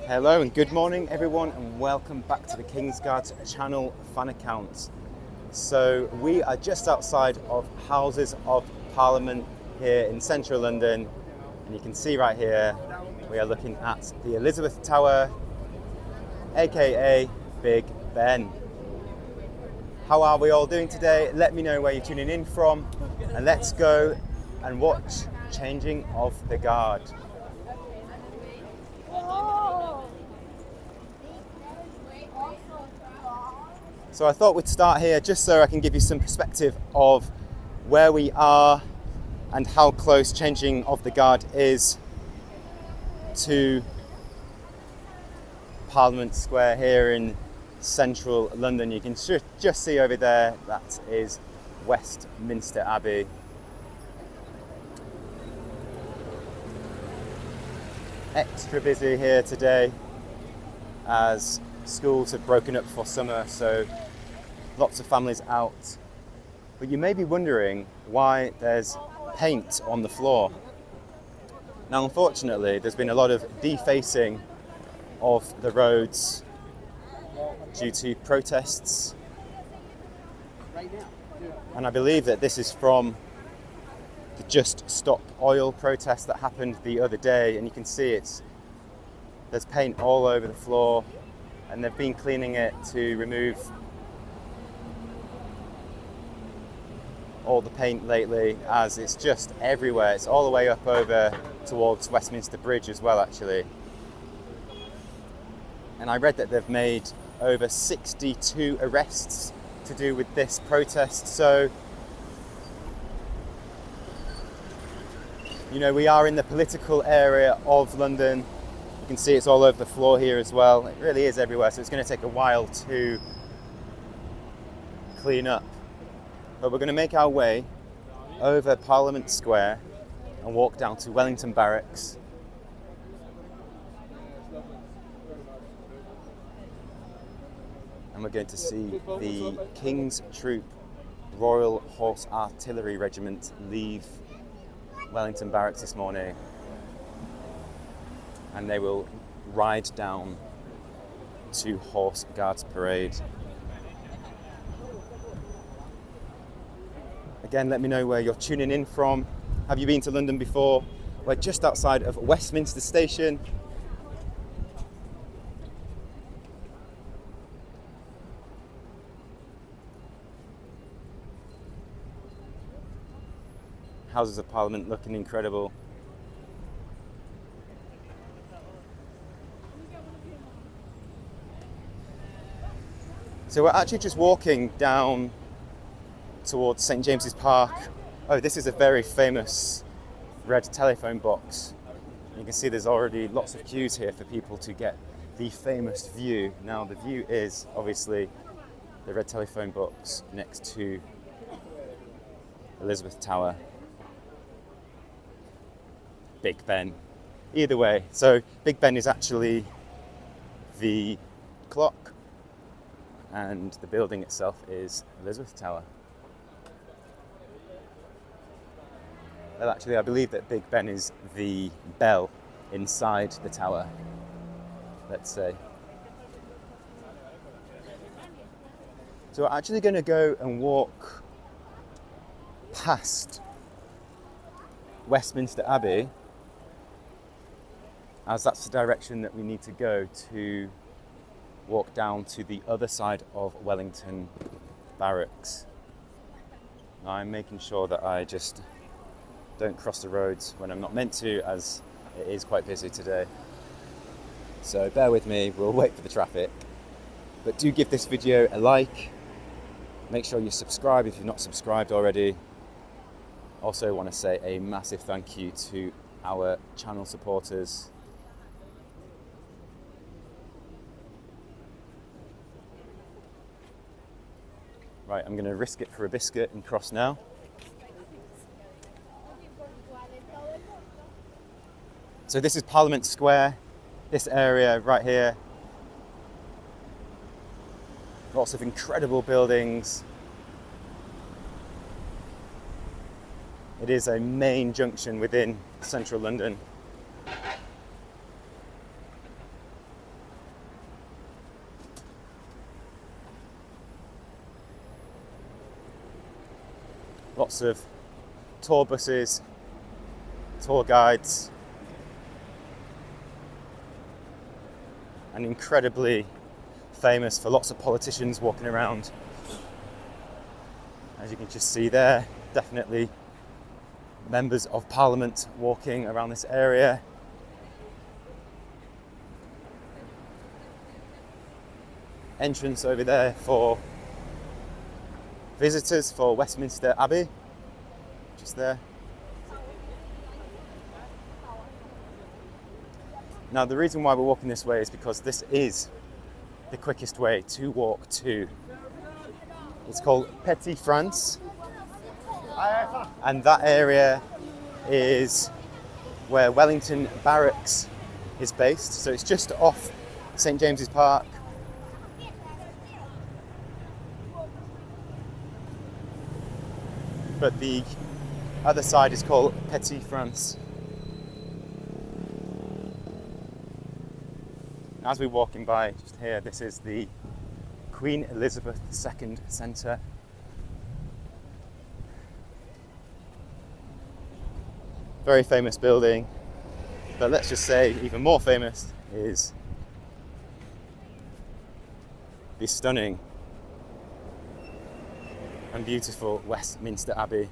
Hello and good morning everyone, and welcome back to the Kingsguard channel fan account. So we are just outside of Houses of Parliament here in central London, and you can see right here we are looking at the Elizabeth Tower, aka Big Ben. How are we all doing today? Let me know where you're tuning in from, and let's go and watch Changing of the Guard. So I thought we'd start here just so I can give you some perspective of where we are and how close Changing of the Guard is to Parliament Square here in central London. You can just see over there, that is Westminster Abbey. Extra busy here today as schools have broken up for summer, so lots of families out. But you may be wondering why there's paint on the floor. Now, unfortunately, there's been a lot of defacing of the roads due to protests. And I believe that this is from the Just Stop Oil protest that happened the other day, and you can see there's paint all over the floor, and they've been cleaning it to remove all the paint lately, as it's just everywhere. It's all the way up over towards Westminster Bridge as well, actually. And I read that they've made over 62 arrests to do with this protest. So, you know, we are in the political area of London. You can see it's all over the floor here as well. It really is everywhere, so it's going to take a while to clean up. But we're going to make our way over Parliament Square and walk down to Wellington Barracks. And we're going to see the King's Troop Royal Horse Artillery Regiment leave Wellington Barracks this morning. And they will ride down to Horse Guards Parade. Again, let me know where you're tuning in from. Have you been to London before? We're just outside of Westminster Station. Houses of Parliament looking incredible. So we're actually just walking down towards St James's Park. Oh, this is a very famous red telephone box. You can see there's already lots of queues here for people to get the famous view. Now, the view is obviously the red telephone box next to Elizabeth Tower, Big Ben. Either way, so Big Ben is actually the clock, and the building itself is Elizabeth Tower. Well, actually, I believe that Big Ben is the bell inside the tower, let's say. So we're actually going to go and walk past Westminster Abbey, as that's the direction that we need to go to walk down to the other side of Wellington Barracks. Now, I'm making sure that I just don't cross the roads when I'm not meant to, as it is quite busy today. So bear with me, we'll wait for the traffic. But do give this video a like. Make sure you subscribe if you've not subscribed already. Also want to say a massive thank you to our channel supporters. Right, I'm going to risk it for a biscuit and cross now. So this is Parliament Square, this area right here. Lots of incredible buildings. It is a main junction within central London. Lots of tour buses, tour guides, and incredibly famous for lots of politicians walking around. As you can just see there, definitely members of parliament walking around this area. Entrance over there for visitors for Westminster Abbey, just there. Now the reason why we're walking this way is because this is the quickest way to walk to. It's called Petit France, and that area is where Wellington Barracks is based. So it's just off St James's Park. But the other side is called Petit France. As we're walking by just here, this is the Queen Elizabeth II Centre. Very famous building, but let's just say even more famous is the stunning and beautiful Westminster Abbey.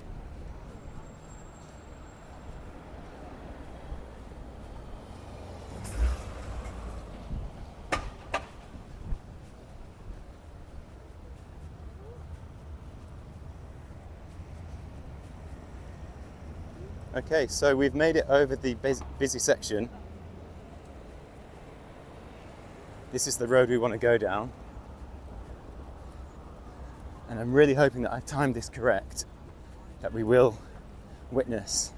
Okay, so we've made it over the busy section. This is the road we want to go down. And I'm really hoping that I've timed this correct, that we will witness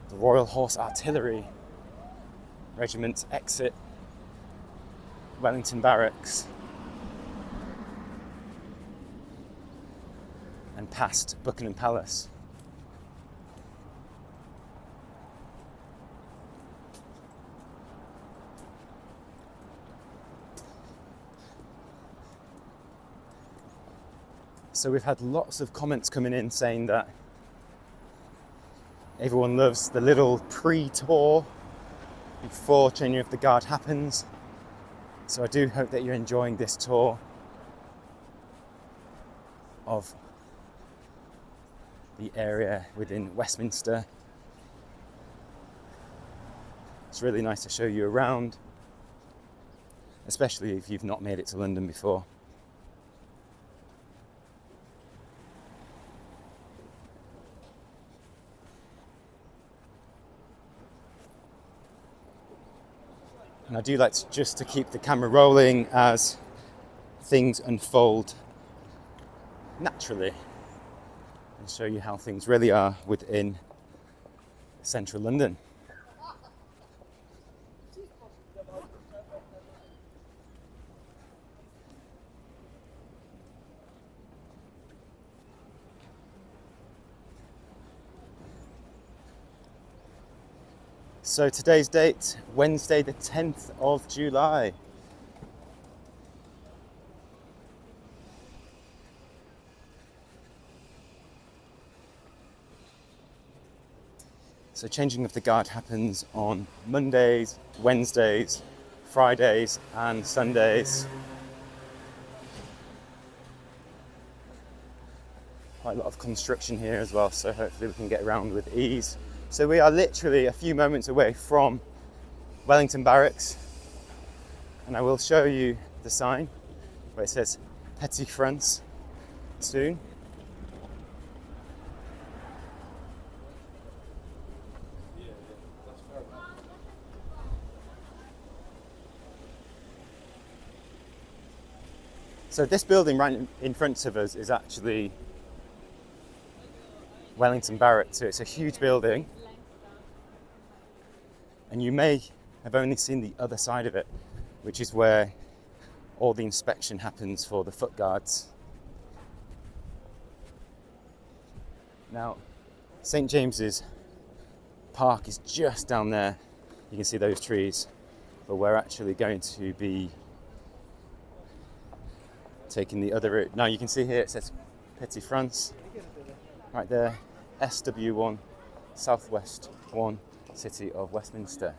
the Royal Horse Artillery Regiment exit Wellington Barracks and past Buckingham Palace. So we've had lots of comments coming in saying that everyone loves the little pre-tour before changing of the guard happens. So I do hope that you're enjoying this tour of the area within Westminster. It's really nice to show you around, especially if you've not made it to London before. And I do like to keep the camera rolling as things unfold naturally and show you how things really are within central London. So today's date, Wednesday the 10th of July. So changing of the guard happens on Mondays, Wednesdays, Fridays and Sundays. Quite a lot of construction here as well, so hopefully we can get around with ease. So we are literally a few moments away from Wellington Barracks, and I will show you the sign where it says Petit France soon. So this building right in front of us is actually Wellington Barracks, so it's a huge building. And you may have only seen the other side of it, which is where all the inspection happens for the foot guards. Now, St James's Park is just down there. You can see those trees, but we're actually going to be taking the other route. Now you can see here it says Petit France. Right there, SW1, Southwest 1, City of Westminster.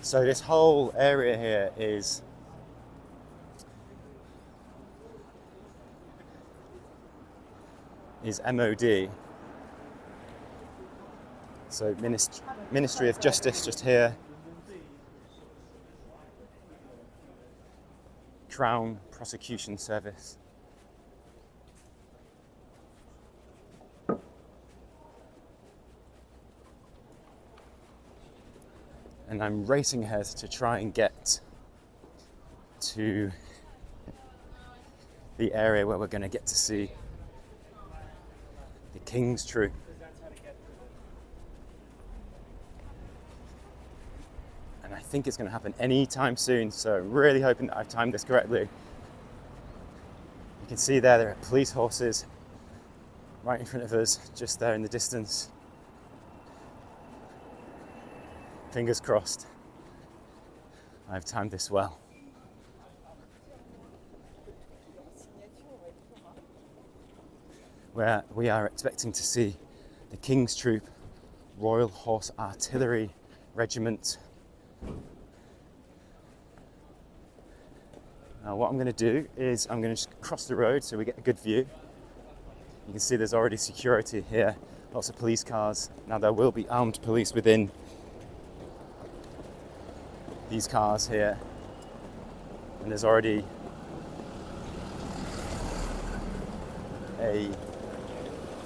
So this whole area here is MOD. So Ministry of Justice just here. Crown Prosecution Service. And I'm racing ahead to try and get to the area where we're going to get to see the King's Troop. And I think it's going to happen anytime soon, so I'm really hoping that I've timed this correctly. You can see there are police horses right in front of us, just there in the distance. Fingers crossed I've timed this well. Where we are expecting to see the King's Troop Royal Horse Artillery Regiment. Now what I'm going to do is I'm going to just cross the road so we get a good view. You can see there's already security here, lots of police cars. Now there will be armed police within these cars here, and there's already a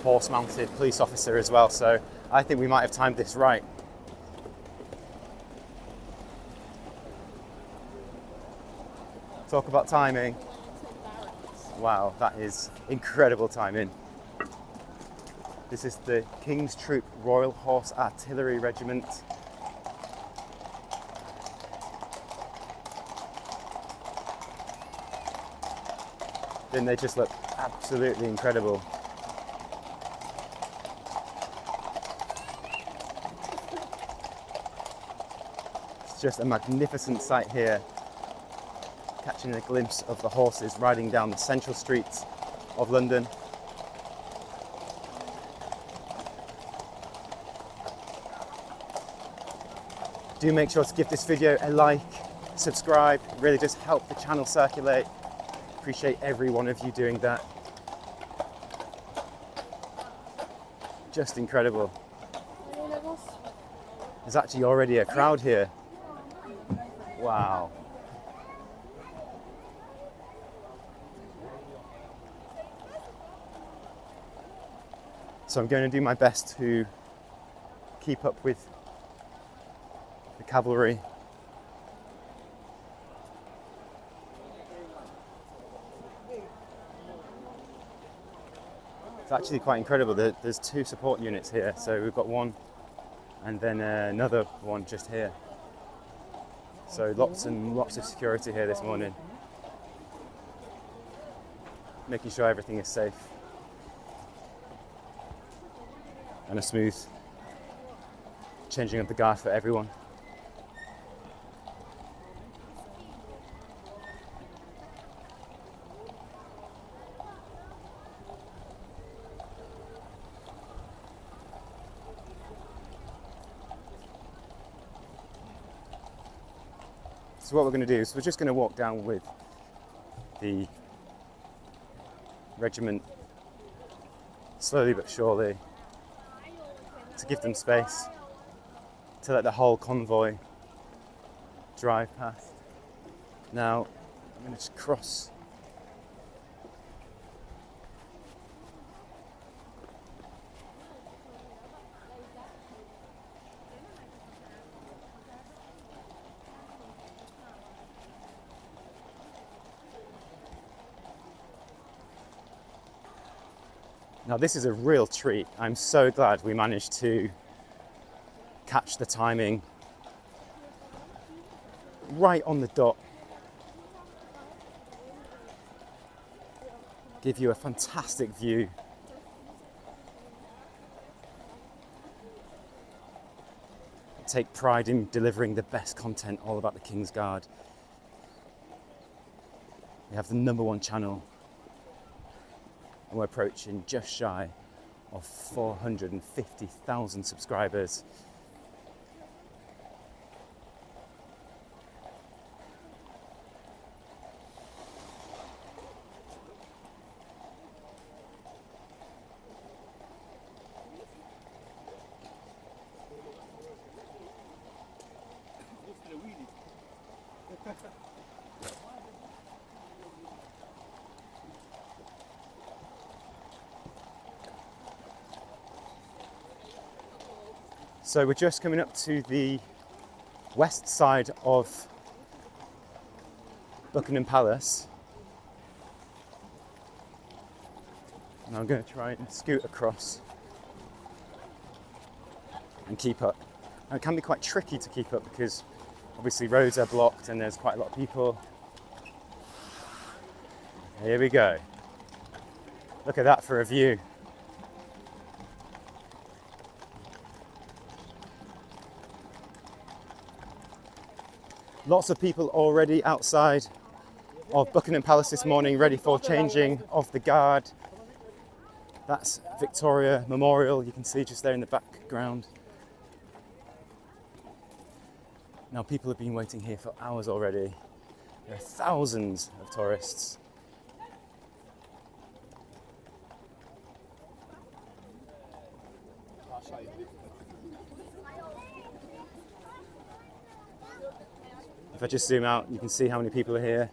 horse-mounted police officer as well, so I think we might have timed this right. Talk about timing. Wow, that is incredible timing. This is the King's Troop Royal Horse Artillery Regiment. Then they just look absolutely incredible. It's just a magnificent sight here, catching a glimpse of the horses riding down the central streets of London. Do make sure to give this video a like, subscribe, it really does help the channel circulate. Appreciate every one of you doing that. Just incredible. There's actually already a crowd here. Wow. So I'm going to do my best to keep up with the cavalry. It's actually quite incredible. There's two support units here. So we've got one and then another one just here. So lots and lots of security here this morning. Making sure everything is safe. And a smooth changing of the guard for everyone. So what we're going to do is we're just going to walk down with the regiment slowly but surely to give them space to let the whole convoy drive past. Now I'm going to just cross . Now this is a real treat. I'm so glad we managed to catch the timing right on the dot. Give you a fantastic view take pride in delivering the best content all about the King's Guard. We have the #1 channel, and we're approaching just shy of 450,000 subscribers. So we're just coming up to the west side of Buckingham Palace. And I'm going to try and scoot across and keep up. And it can be quite tricky to keep up because obviously roads are blocked and there's quite a lot of people. Here we go. Look at that for a view. Lots of people already outside of Buckingham Palace this morning, ready for changing of the guard. That's Victoria Memorial, you can see just there in the background. Now people have been waiting here for hours already. There are thousands of tourists. If I just zoom out, you can see how many people are here.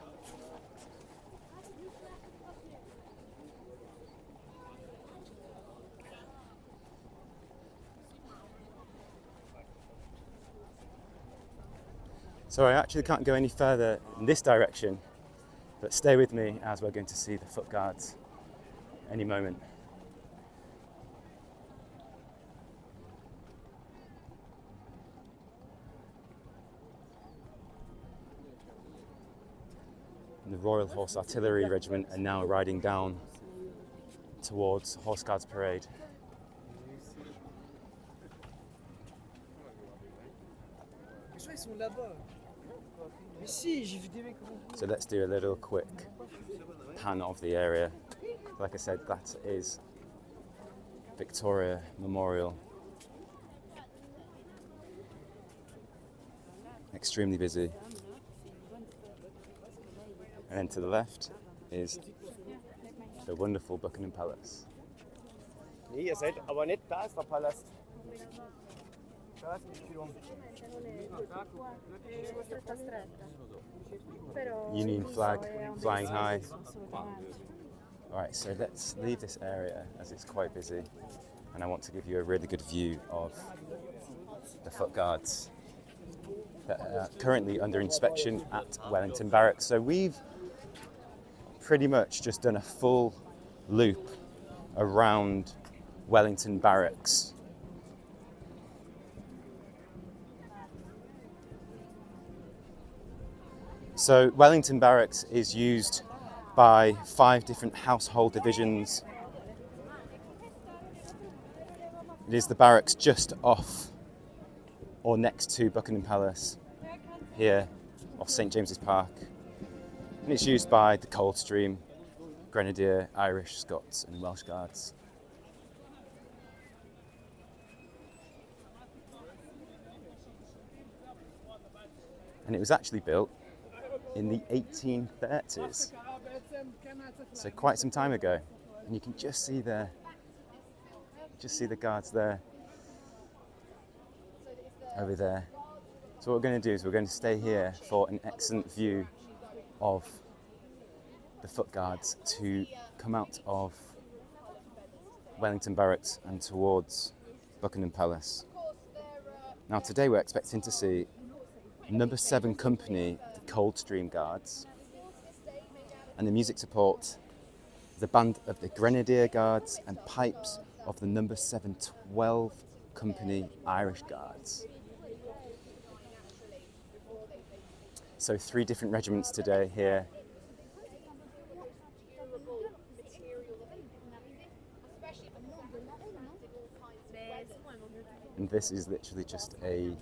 So I actually can't go any further in this direction, but stay with me as we're going to see the foot guards any moment. The Royal Horse Artillery Regiment are now riding down towards Horse Guards Parade. So let's do a little quick pan of the area. Like I said, that is Victoria Memorial. Extremely busy. And then to the left is the wonderful Buckingham Palace. Nee, ihr seid aber nicht, da ist der Palast. Da ist die Tür. Union flag flying high. Alright, so let's leave this area as it's quite busy, and I want to give you a really good view of the foot guards that are currently under inspection at Wellington Barracks. So we've pretty much just done a full loop around Wellington Barracks. So Wellington Barracks is used by 5 different household divisions. It is the barracks just off or next to Buckingham Palace here off St James's Park. And it's used by the Coldstream, Grenadier, Irish, Scots and Welsh Guards. And it was actually built in the 1830s, so quite some time ago. And you can just see the guards there, over there. So what we're going to do is we're going to stay here for an excellent view of the foot guards to come out of Wellington Barracks and towards Buckingham Palace. Now today we're expecting to see number 7 Company, the Coldstream Guards, and the music support, the band of the Grenadier Guards and pipes of the number 712 Company Irish Guards. So 3 different regiments today here. And this is literally just a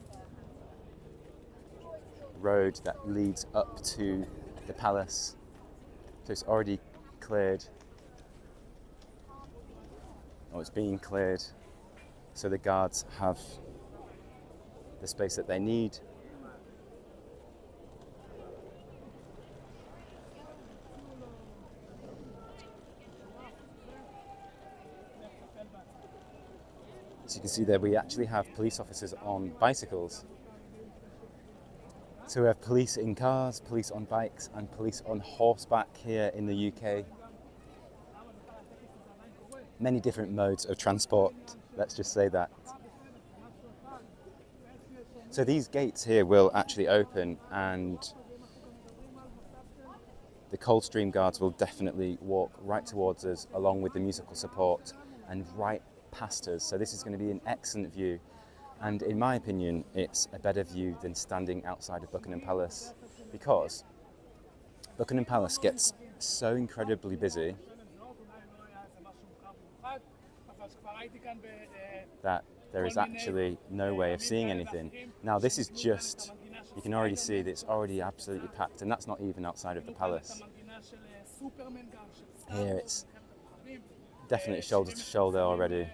road that leads up to the palace. So it's already cleared, or it's being cleared, so the guards have the space that they need. As you can see there, we actually have police officers on bicycles. So we have police in cars, police on bikes, and police on horseback here in the UK. Many different modes of transport, let's just say that. So these gates here will actually open, and the Coldstream Guards will definitely walk right towards us along with the musical support and right past us. So this is going to be an excellent view. And in my opinion, it's a better view than standing outside of Buckingham Palace, because Buckingham Palace gets so incredibly busy that there is actually no way of seeing anything. Now this is just, you can already see that it's already absolutely packed, and that's not even outside of the palace. Here it's definitely shoulder to shoulder already.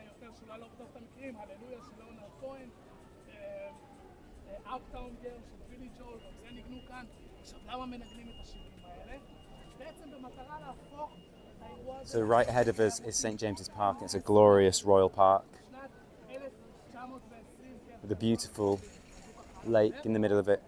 So right ahead of us is St James's Park. It's a glorious royal park with a beautiful lake in the middle of it.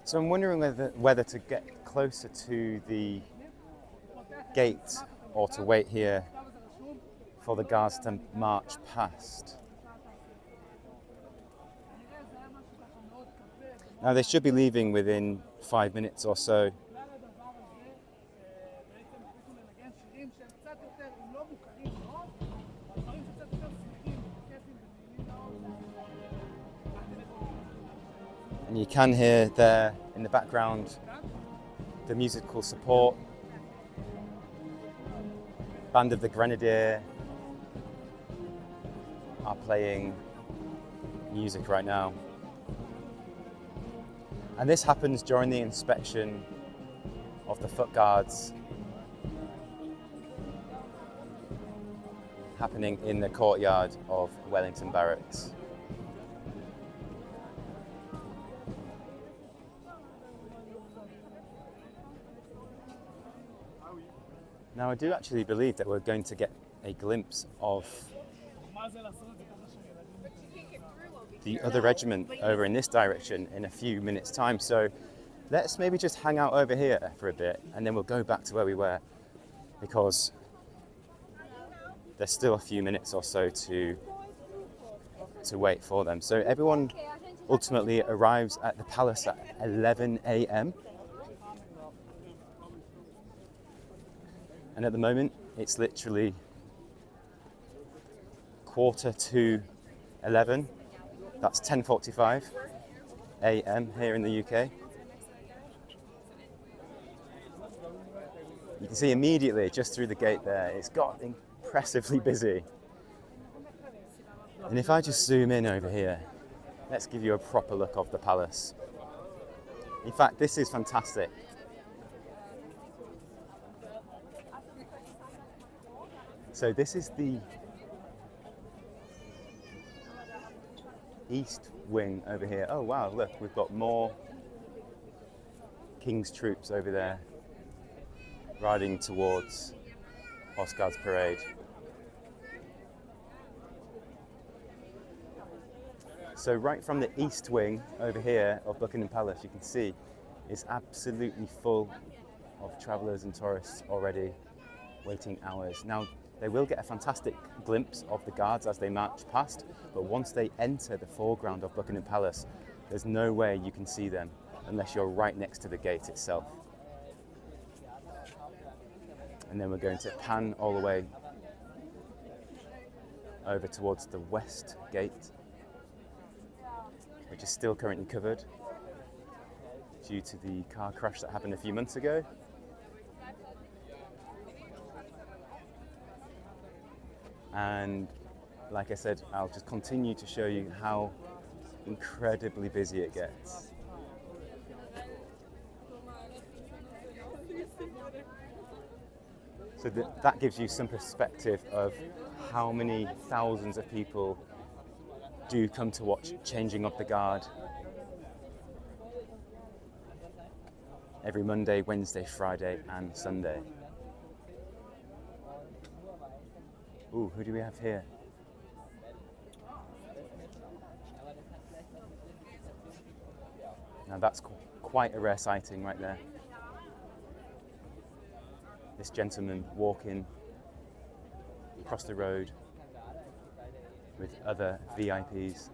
So I'm wondering whether to get closer to the gate or to wait here for the guards to march past. Now they should be leaving within 5 minutes or so. And you can hear there in the background the musical support. Band of the Grenadier are playing music right now. And this happens during the inspection of the foot guards happening in the courtyard of Wellington Barracks. Now I do actually believe that we're going to get a glimpse of the other regiment over in this direction in a few minutes' time. So let's maybe just hang out over here for a bit, and then we'll go back to where we were, because there's still a few minutes or so to wait for them. So everyone ultimately arrives at the palace at 11 a.m. And at the moment, it's literally 11:15. That's 10:45 a.m. here in the UK. You can see immediately just through the gate there, it's got impressively busy. And if I just zoom in over here, let's give you a proper look of the palace. In fact, this is fantastic. So this is the east wing over here. Oh wow, look, we've got more King's troops over there riding towards Horse Guards Parade. So right from the east wing over here of Buckingham Palace, you can see it's absolutely full of travellers and tourists already waiting hours. Now, they will get a fantastic glimpse of the guards as they march past, but once they enter the foreground of Buckingham Palace, there's no way you can see them unless you're right next to the gate itself. And then we're going to pan all the way over towards the west gate, which is still currently covered due to the car crash that happened a few months ago. And like I said, I'll just continue to show you how incredibly busy it gets. So that gives you some perspective of how many thousands of people do come to watch changing of the guard every Monday, Wednesday, Friday and Sunday. Ooh, who do we have here? Now that's quite a rare sighting right there. This gentleman walking across the road with other VIPs.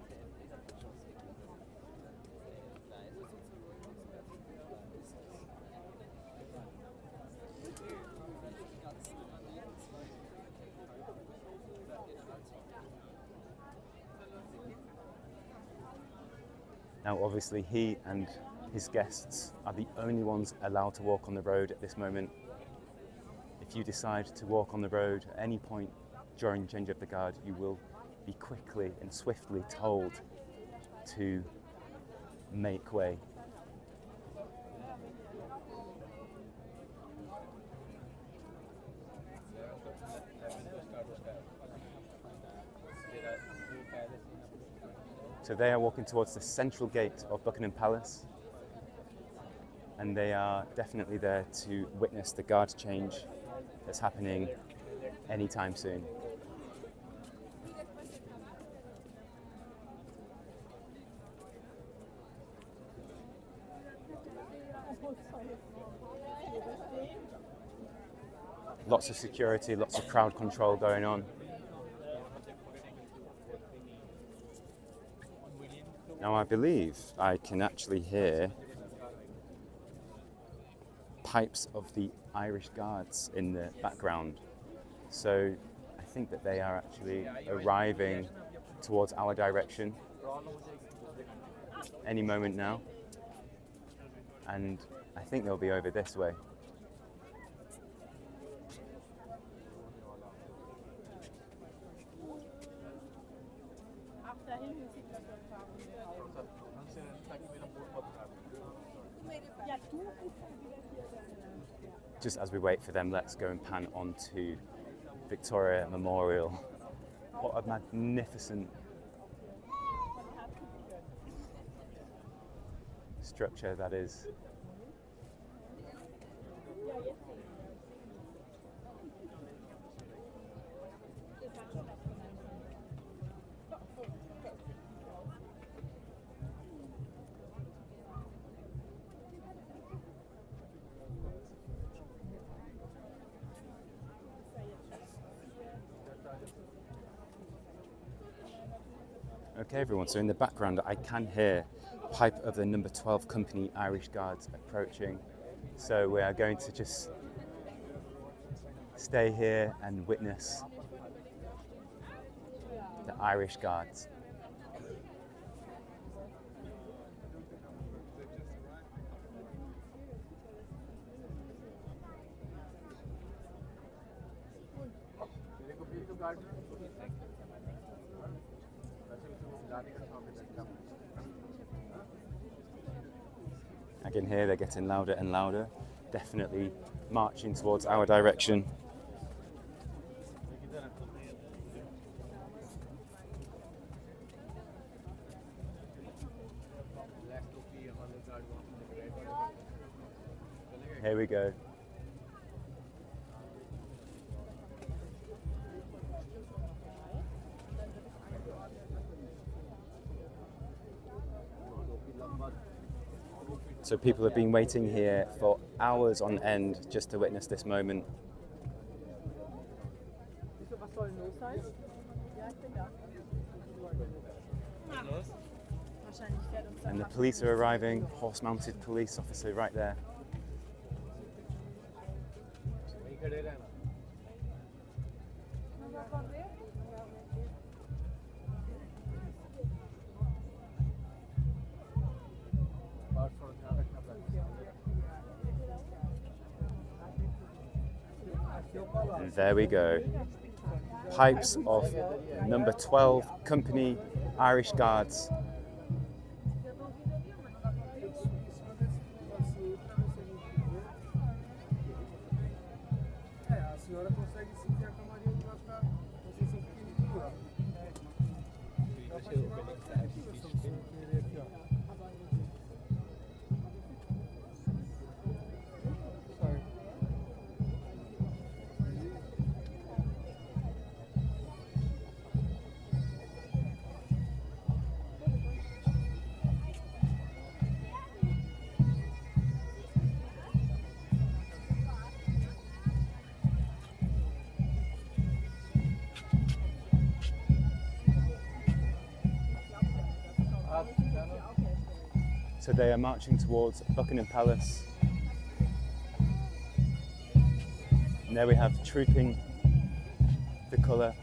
Now obviously he and his guests are the only ones allowed to walk on the road at this moment. If you decide to walk on the road at any point during change of the guard, you will be quickly and swiftly told to make way. So they are walking towards the central gate of Buckingham Palace, and they are definitely there to witness the guard change that's happening anytime soon. Lots of security, lots of crowd control going on. Now I believe I can actually hear pipes of the Irish Guards in the background. So I think that they are actually arriving towards our direction any moment now. And I think they'll be over this way. Just as we wait for them, let's go and pan onto Victoria Memorial. What a magnificent structure that is. Okay everyone, so in the background I can hear pipe of the number 12 Company Irish Guards approaching. So we are going to just stay here and witness the Irish Guards. I can hear they're getting louder and louder, definitely marching towards our direction. Here we go. So people have been waiting here for hours on end just to witness this moment. And the police are arriving, horse-mounted police officer right there. And there we go. Pipes of number 12 Company Irish Guards. So they are marching towards Buckingham Palace. And there we have trooping the colour.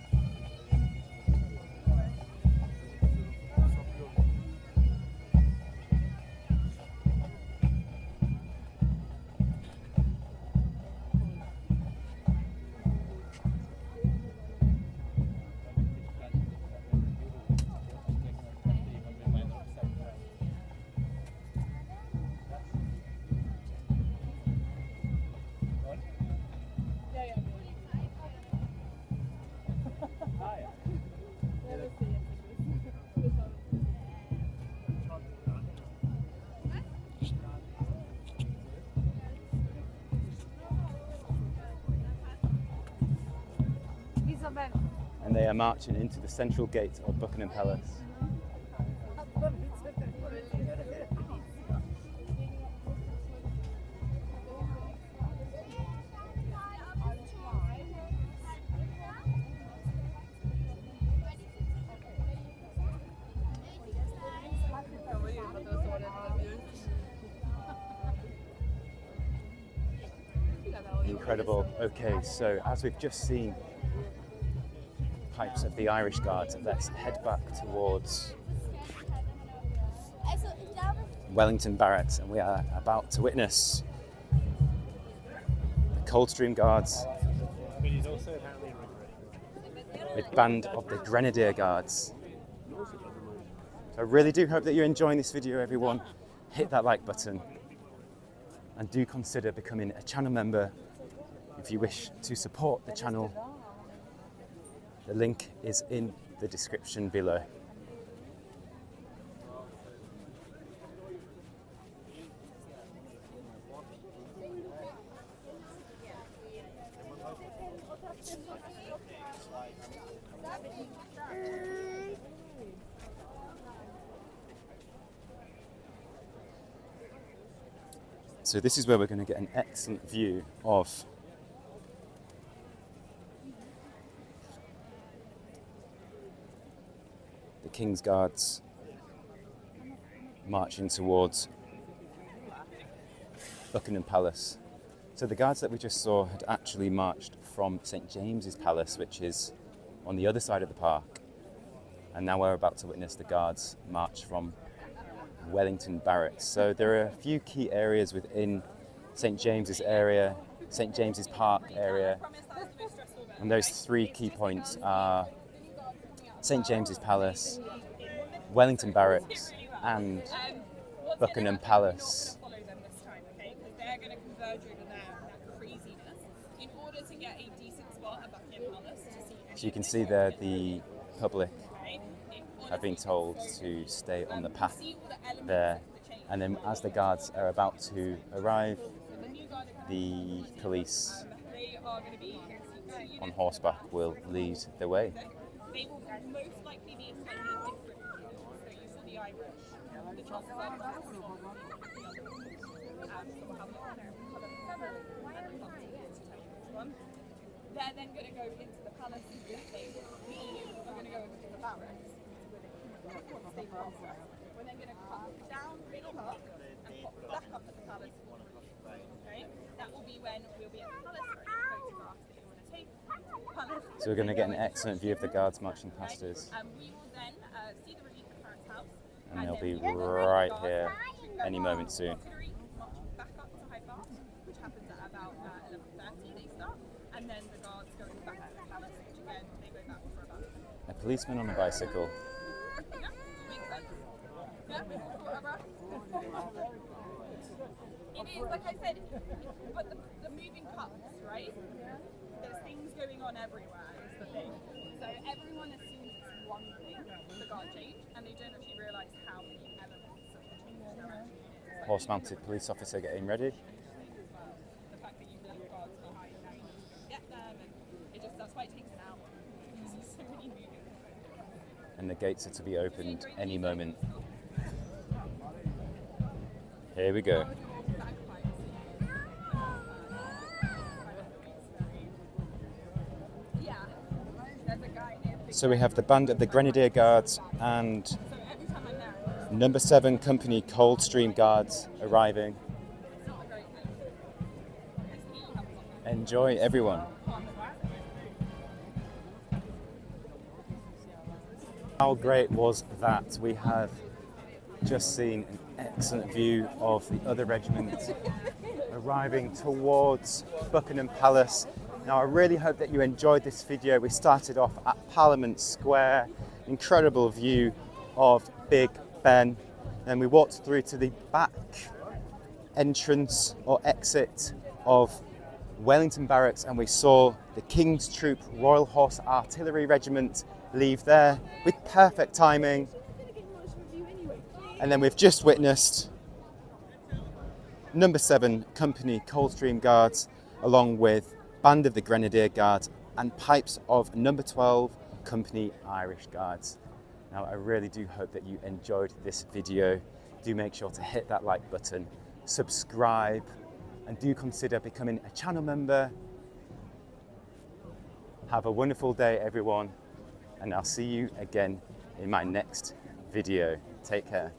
And they are marching into the central gate of Buckingham Palace. Incredible. Okay, so as we've just seen pipes of the Irish Guards, let's head back towards Wellington Barracks, and we are about to witness the Coldstream Guards with band of the Grenadier Guards. So I really do hope that you're enjoying this video, everyone. Hit that like button and do consider becoming a channel member if you wish to support the channel. The link is in the description below. So this is where we're going to get an excellent view of the King's Guards marching towards Buckingham Palace. So the guards that we just saw had actually marched from St James's Palace, which is on the other side of the park. And now we're about to witness the guards march from Wellington Barracks. So there are a few key areas within St James's area, St James's Park area, and those three key points are St James's Palace, Wellington Barracks, and Buckingham Palace. So you can see there the public have been told to stay on the path there, and then as the guards are about to arrive, the police on horseback will lead the way. They will most likely be slightly different. So you saw the Irish, the chances are they're then going to go into the palace and we are going to go into the barracks. We're then going to come down really up and pop back up at the palace. Okay? That will be when we'll be at the palace for a So we're going to get an excellent view of the guards marching past us. We will then see the relief of Clarence House. And they'll be then right here any moment soon. Artillery march back up to Hyde Park, which happens at about 11:30 they start. And then the guards going back to the palace, which again, they go back for about... A policeman on a bicycle. Yeah, makes sense. Yeah, we've all thought about it. It is, like I said, but the moving cuts, right? There's things going on everywhere, is the thing. So everyone assumes it's one thing, the guard change, and they don't actually realise how many elements of the change there actually is. Horse-mounted police officer getting ready. The fact that you've left guards behind, now you need to go get them, and that's why it takes an hour. Because there's so many moving. And the gates are to be opened any moment. Here we go. So we have the band of the Grenadier Guards and number 7 Company Coldstream Guards arriving. Enjoy, everyone. How great was that? We have just seen an excellent view of the other regiments arriving towards Buckingham Palace. Now, I really hope that you enjoyed this video. We started off at Parliament Square, incredible view of Big Ben. Then we walked through to the back entrance or exit of Wellington Barracks, and we saw the King's Troop Royal Horse Artillery Regiment leave there with perfect timing. And then we've just witnessed number 7 Company Coldstream Guards along with Band of the Grenadier Guards and pipes of number 12 Company Irish Guards. Now, I really do hope that you enjoyed this video. Do make sure to hit that like button, subscribe, and do consider becoming a channel member. Have a wonderful day, everyone, and I'll see you again in my next video. Take care.